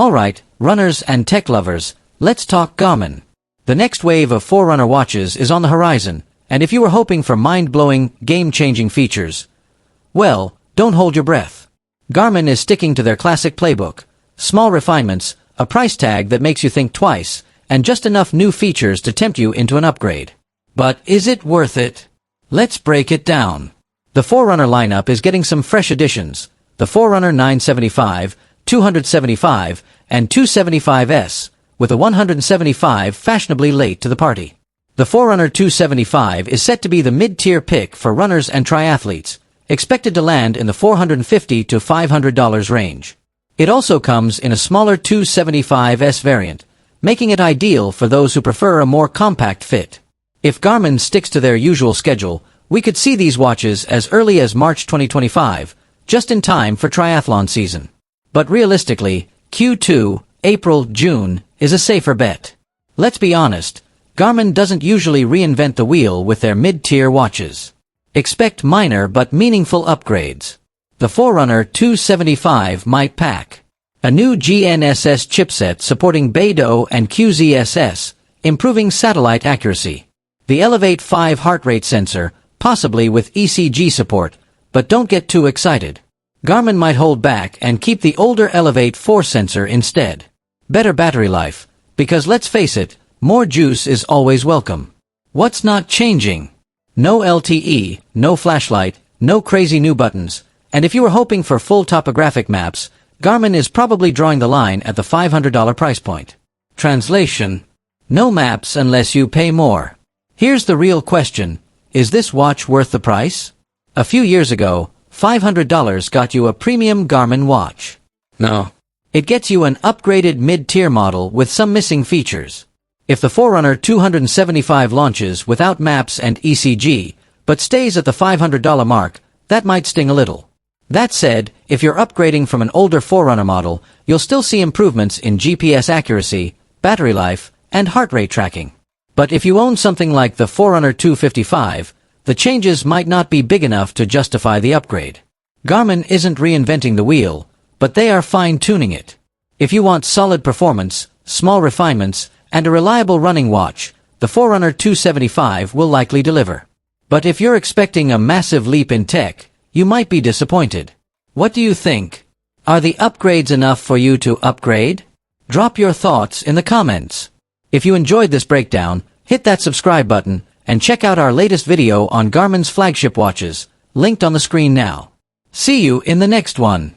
Alright, runners and tech lovers, let's talk Garmin. The next wave of Forerunner watches is on the horizon, and if you were hoping for mind-blowing, game-changing features, well, don't hold your breath. Garmin is sticking to their classic playbook. Small refinements, a price tag that makes you think twice, and just enough new features to tempt you into an upgrade. But is it worth it? Let's break it down. The Forerunner lineup is getting some fresh additions. The Forerunner 975, 275, and 275S, with a 175 fashionably late to the party. The Forerunner 275 is set to be the mid-tier pick for runners and triathletes, expected to land in the $450 to $500 range. It also comes in a smaller 275S variant, making it ideal for those who prefer a more compact fit. If Garmin sticks to their usual schedule, we could see these watches as early as March 2025, just in time for triathlon season. But realistically, Q2, April, June, is a safer bet. Let's be honest, Garmin doesn't usually reinvent the wheel with their mid-tier watches. Expect minor but meaningful upgrades. The Forerunner 275 might pack a new GNSS chipset supporting BeiDou and QZSS, improving satellite accuracy. The Elevate 5 heart rate sensor, possibly with ECG support, but don't get too excited. Garmin might hold back and keep the older Elevate 4 sensor instead. Better battery life, because let's face it, more juice is always welcome. What's not changing? No LTE, no flashlight, no crazy new buttons, and if you were hoping for full topographic maps, Garmin is probably drawing the line at the $500 price point. Translation: no maps unless you pay more. Here's the real question: is this watch worth the price? A few years ago, $500 got you a premium Garmin watch. No. It gets you an upgraded mid-tier model with some missing features. If the Forerunner 275 launches without maps and ECG, but stays at the $500 mark, that might sting a little. That said, if you're upgrading from an older Forerunner model, you'll still see improvements in GPS accuracy, battery life, and heart rate tracking. But if you own something like the Forerunner 255, the changes might not be big enough to justify the upgrade. Garmin isn't reinventing the wheel, but they are fine-tuning it. If you want solid performance, small refinements, and a reliable running watch, the Forerunner 275 will likely deliver. But if you're expecting a massive leap in tech, you might be disappointed. What do you think? Are the upgrades enough for you to upgrade? Drop your thoughts in the comments. If you enjoyed this breakdown, hit that subscribe button, and check out our latest video on Garmin's flagship watches, linked on the screen now. See you in the next one.